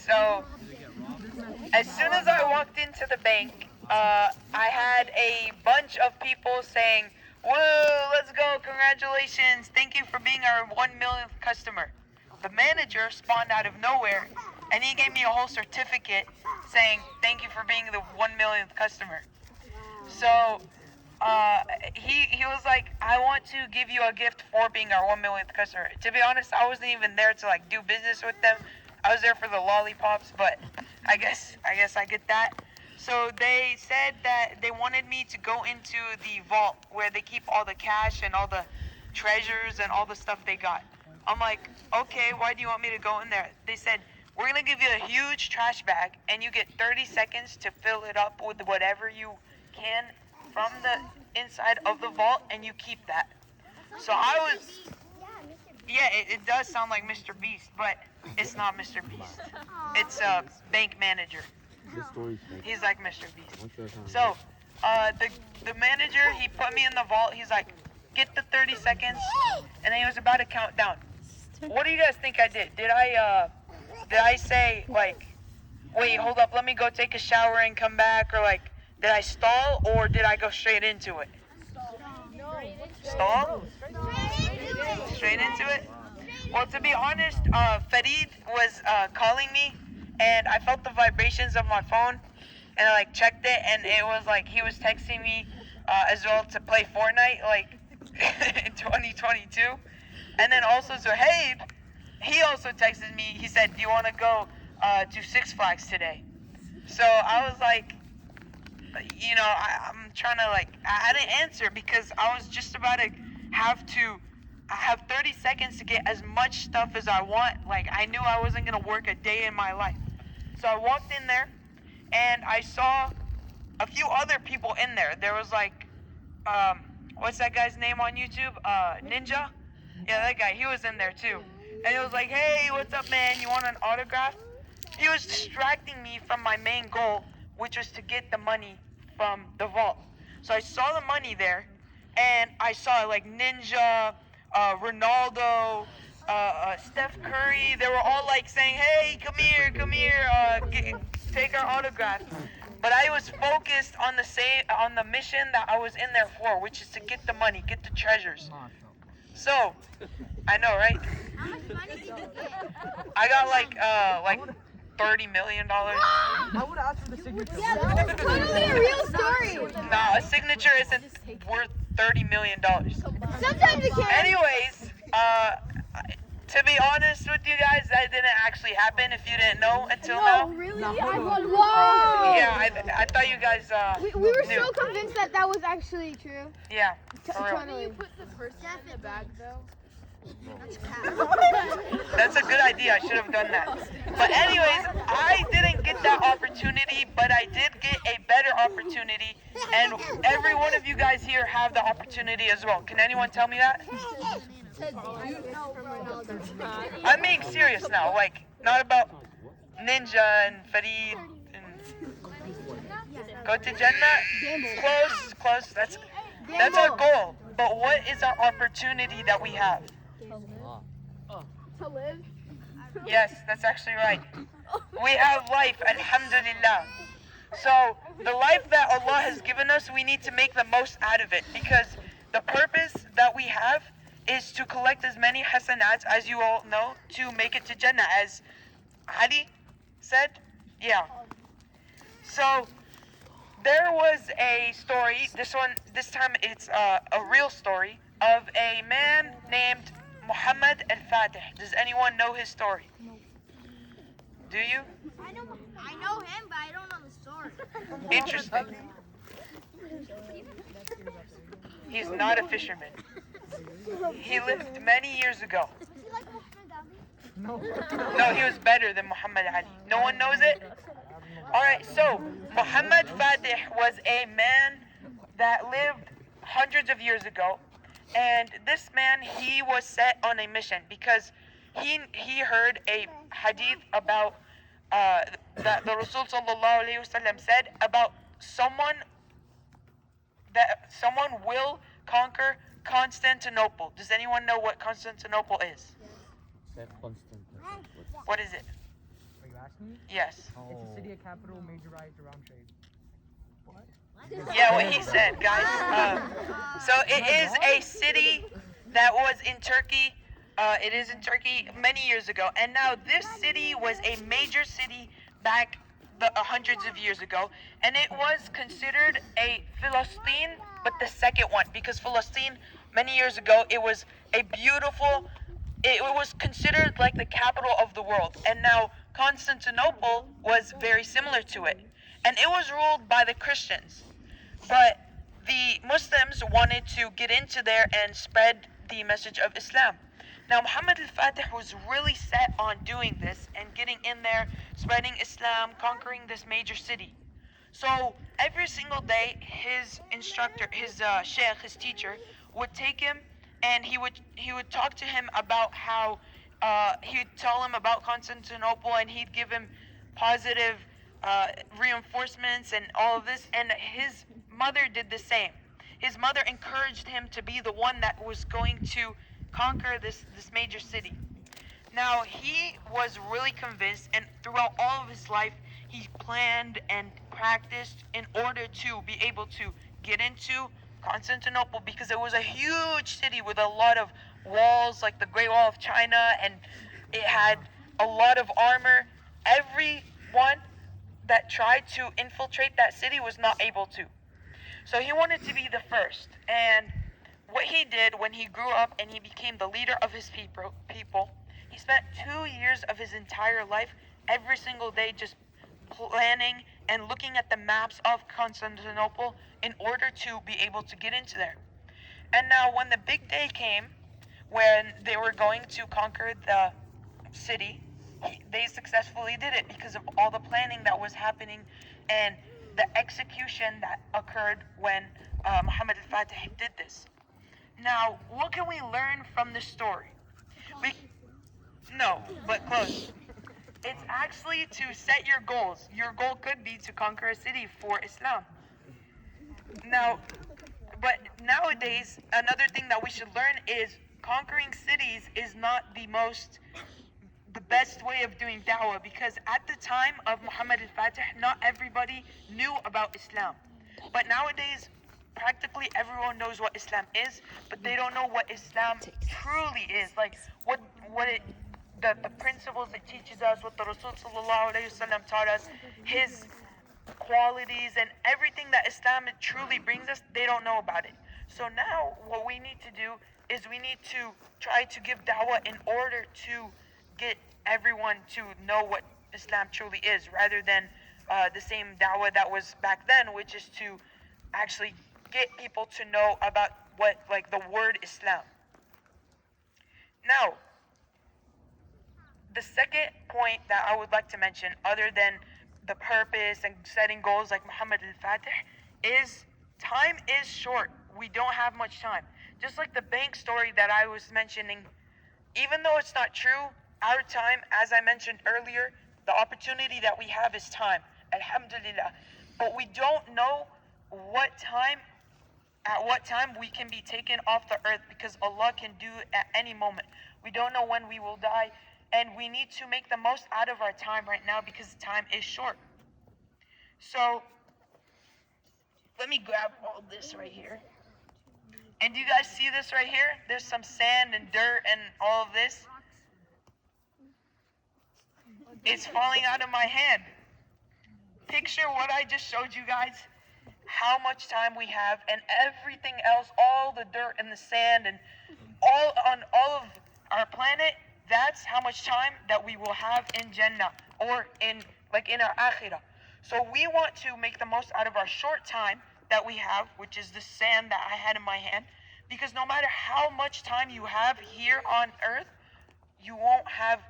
So as soon as I walked into the bank, I had a bunch of people saying, "Whoa, let's go! Congratulations! Thank you for being our 1 millionth customer." The manager spawned out of nowhere, and he gave me a whole certificate saying, "Thank you for being the 1 millionth customer." So he was like, "I want to give you a gift for being our 1 millionth customer." To be honest, I wasn't even there to like do business with them. I was there for the lollipops, but I guess I get that. So they said that they wanted me to go into the vault where they keep all the cash and all the treasures and all the stuff they got. I'm like, okay, why do you want me to go in there? They said, we're going to give you a huge trash bag and you get 30 seconds to fill it up with whatever you can from the inside of the vault, and you keep that. So I was, yeah, it does sound like Mr. Beast, but it's not Mr. Beast. It's a bank manager. He's like Mr. Beast. So the manager, he put me in the vault. He's like, get the 30 seconds, and then he was about to count down. What do you guys think I did? Did I say like, wait, hold up, let me go take a shower and come back, or like, did I stall, or did I go straight into it? Stall? Straight into it? Well, to be honest, Farid was calling me, and I felt the vibrations of my phone, and I like checked it, and it was like he was texting me as well to play Fortnite like in 2022. And then also Zuhaib, he also texted me. He said, "Do you want to go to Six Flags today?" So I was like, I'm trying to like, I didn't answer because I was just about to I have 30 seconds to get as much stuff as I want. Like, I knew I wasn't going to work a day in my life. So I walked in there, and I saw a few other people in there. There was like, what's that guy's name on YouTube? Ninja? Yeah, that guy. He was in there too. And he was like, "Hey, what's up, man? You want an autograph?" He was distracting me from my main goal, which was to get the money from the vault. So I saw the money there, and I saw like Ninja, Ronaldo, Steph Curry. They were all like saying, "Hey, come here, take our autograph." But I was focused on the mission that I was in there for, which is to get the money, get the treasures. So, I know, right? How much money did you get? I got like $30 million. I would ask for the signature. Yeah, that's totally a real story. No, a signature isn't worth $30 million. Sometimes it can. Anyways, to be honest with you guys, that didn't actually happen if you didn't know until now. Really? No. Whoa! Yeah, I thought you guys We were knew. so convinced that that was actually true. Yeah, for real. Totally. Put the person in the bag though. That's a good idea. I should have done that. But anyways, I didn't get that opportunity, but I did get a better opportunity, and every one of you guys here have the opportunity as well. Can anyone tell me that? I'm being serious now, like not about Ninja and Farid and go to Jannah. Close. That's our goal. But what is our opportunity that we have? To live? Yes, that's actually right. We have life, alhamdulillah. So the life that Allah has given us, we need to make the most out of it, because the purpose that we have is to collect as many hasanats, as you all know, to make it to Jannah, as Ali said. Yeah. So there was a story, this time it's a real story, of a man named Muhammad al-Fatih. Does anyone know his story? Do you? I know him, but I don't know the story. Interesting. He's not a fisherman. He lived many years ago. Is he like Muhammad Ali? No, he was better than Muhammad Ali. No one knows it? Alright, so Muhammad Fatih was a man that lived hundreds of years ago. And this man, he was set on a mission because he heard a hadith about that the Rasul sallallahu alaihi wasallam said about someone will conquer Constantinople. Does anyone know what Constantinople is? What is it? me? Yes. It's a city, a capital, major riots around trade. Yeah, what he said, guys. So it is a city that was in Turkey. It is in Turkey many years ago, and now this city was a major city back the hundreds of years ago, and it was considered a Philistine, but the second one, because Philistine many years ago it was a beautiful. It was considered like the capital of the world, and now Constantinople was very similar to it, and it was ruled by the Christians. But the Muslims wanted to get into there and spread the message of Islam. Now, Muhammad al-Fatih was really set on doing this and getting in there, spreading Islam, conquering this major city. So every single day, his instructor, his sheikh, his teacher, would take him and he would talk to him about how he'd tell him about Constantinople, and he'd give him positive reinforcements and all of this. And his mother did the same. His mother encouraged him to be the one that was going to conquer this major city. Now, he was really convinced, and throughout all of his life, he planned and practiced in order to be able to get into Constantinople, because it was a huge city with a lot of walls, like the Great Wall of China, and it had a lot of armor. Everyone that tried to infiltrate that city was not able to. So he wanted to be the first. And what he did when he grew up and he became the leader of his people, he spent 2 years of his entire life, every single day, just planning and looking at the maps of Constantinople in order to be able to get into there. And now when the big day came, when they were going to conquer the city, they successfully did it because of all the planning that was happening and the execution that occurred when Muhammad al-Fatih did this. Now, what can we learn from this story? No, but close. It's actually to set your goals. Your goal could be to conquer a city for Islam. Now, but nowadays, another thing that we should learn is conquering cities is not the best way of doing da'wah, because at the time of Muhammad al-Fatih, not everybody knew about Islam. But nowadays, practically everyone knows what Islam is, but they don't know what Islam truly is. Like what the principles it teaches us, what the Rasul sallallahu alayhi wasallam taught us, his qualities and everything that Islam truly brings us, they don't know about it. So now what we need to do is we need to try to give da'wah in order to get everyone to know what Islam truly is, rather than the same da'wah that was back then, which is to actually get people to know about what, like, the word Islam. Now, the second point that I would like to mention, other than the purpose and setting goals like Muhammad al-Fatih, is time is short. We don't have much time. Just like the bank story that I was mentioning, even though it's not true, our time, as I mentioned earlier, the opportunity that we have is time. Alhamdulillah. But we don't know at what time we can be taken off the earth, because Allah can do it at any moment. We don't know when we will die, and we need to make the most out of our time right now because time is short. So, let me grab all this right here. And do you guys see this right here? There's some sand and dirt and all of this. It's falling out of my hand. Picture what I just showed you guys, how much time we have, and everything else, all the dirt and the sand and all of our planet. That's how much time that we will have in Jannah, or in our akhirah. So we want to make the most out of our short time that we have, which is the sand that I had in my hand, because no matter how much time you have here on earth, you won't have,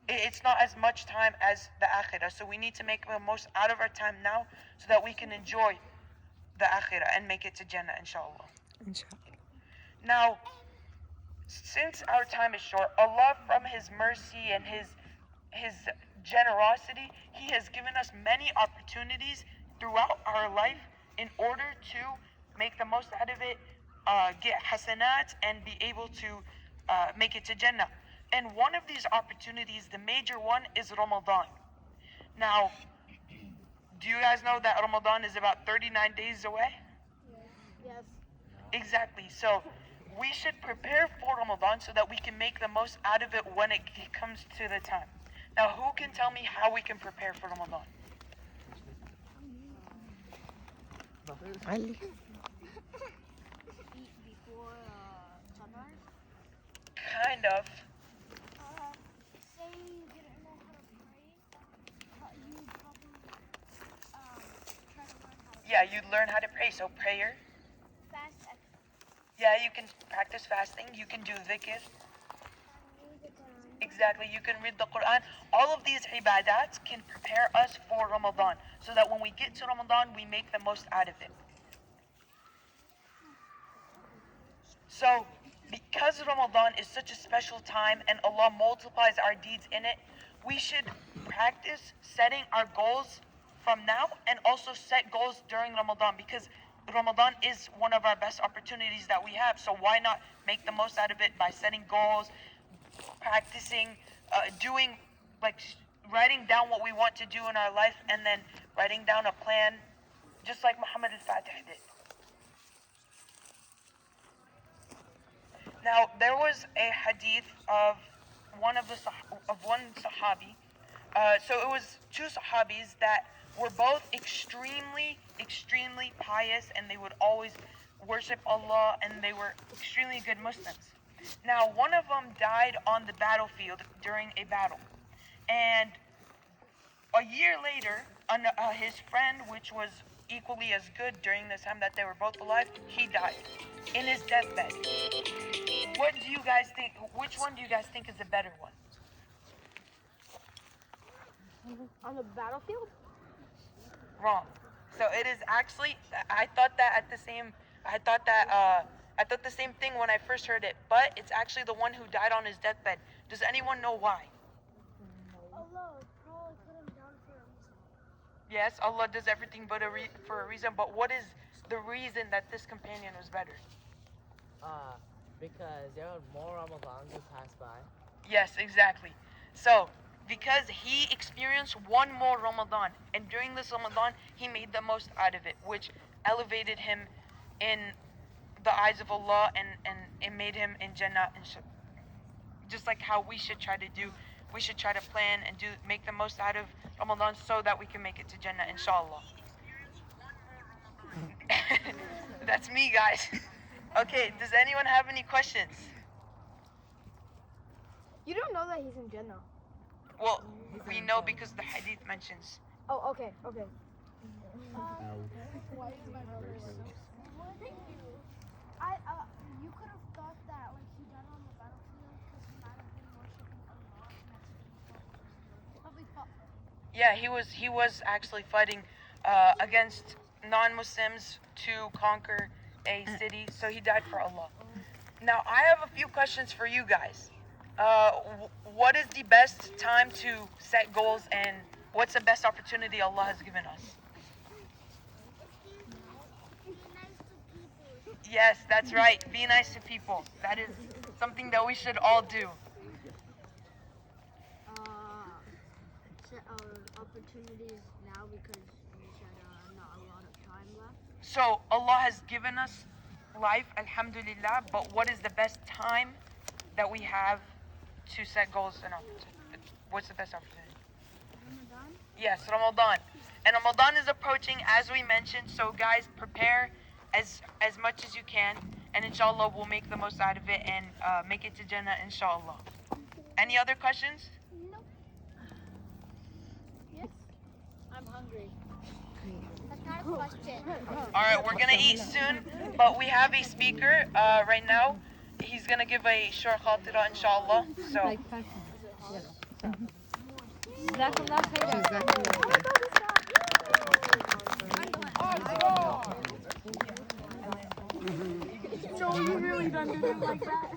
it's not as much time as the akhirah. So we need to make the most out of our time now so that we can enjoy the akhirah and make it to Jannah, inshallah. Now, since our time is short, Allah, from His mercy and His generosity, He has given us many opportunities throughout our life in order to make the most out of it, get hasanat, and be able to make it to Jannah. And one of these opportunities, the major one, is Ramadan. Now, do you guys know that Ramadan is about 39 days away? Yes. Exactly. So we should prepare for Ramadan so that we can make the most out of it when it comes to the time. Now, who can tell me how we can prepare for Ramadan? Eat before sunrise. Kind of. Say you didn't know how to pray, but you probably try to learn how to Yeah, you learn how to pray. So prayer. fast exercise. Yeah, you can practice fasting. You can do dhikr. Exactly. You can read the Quran. All of these ibadats can prepare us for Ramadan so that when we get to Ramadan, we make the most out of it. So, because Ramadan is such a special time and Allah multiplies our deeds in it, we should practice setting our goals from now and also set goals during Ramadan because Ramadan is one of our best opportunities that we have. So why not make the most out of it by setting goals, practicing, doing, like writing down what we want to do in our life and then writing down a plan, just like Muhammad al-Fatih did. Now, there was a hadith of one Sahabi. So it was two Sahabis that were both extremely, extremely pious, and they would always worship Allah, and they were extremely good Muslims. Now, one of them died on the battlefield during a battle, and a year later, his friend, which was equally as good during the time that they were both alive, he died in his deathbed. What do you guys think? Which one do you guys think is the better one? On the battlefield? Wrong. So it is actually. I thought the same thing when I first heard it, but it's actually the one who died on his deathbed. Does anyone know why? Allah probably put him down for a reason. Yes, Allah does everything but for a reason. But what is the reason that this companion was better? Because there were more Ramadans who passed by. Yes, exactly. So, because he experienced one more Ramadan, and during this Ramadan, he made the most out of it, which elevated him in the eyes of Allah and it made him in Jannah. Just like how we should try to do, we should try to plan and make the most out of Ramadan so that we can make it to Jannah, inshallah. That's me, guys. Okay, does anyone have any questions? You don't know that he's in Jannah. Well, we know because the hadith mentions. Oh, okay, okay. Why is my brother so You could have thought that like he died on the battlefield because he might have been worshiping Allah and probably fought. Yeah, he was actually fighting against non-Muslims to conquer a city, so he died for Allah. Now, I have a few questions for you guys. What is the best time to set goals, and what's the best opportunity Allah has given us? Yes, that's right. Be nice to people. That is something that we should all do. Set our opportunities now because we said not a lot of time left. So Allah has given us life, alhamdulillah, but what is the best time that we have to set goals and what's the best opportunity? Ramadan? Yes, Ramadan. And Ramadan is approaching, as we mentioned, so guys, prepare as much as you can, and inshallah we'll make the most out of it and make it to Jannah, inshallah. Any other questions? No. Yes. I'm hungry. That's not a question. Alright, we're gonna eat soon, but we have a speaker right now. He's gonna give a short khatira, inshallah. So So you really done did it like that?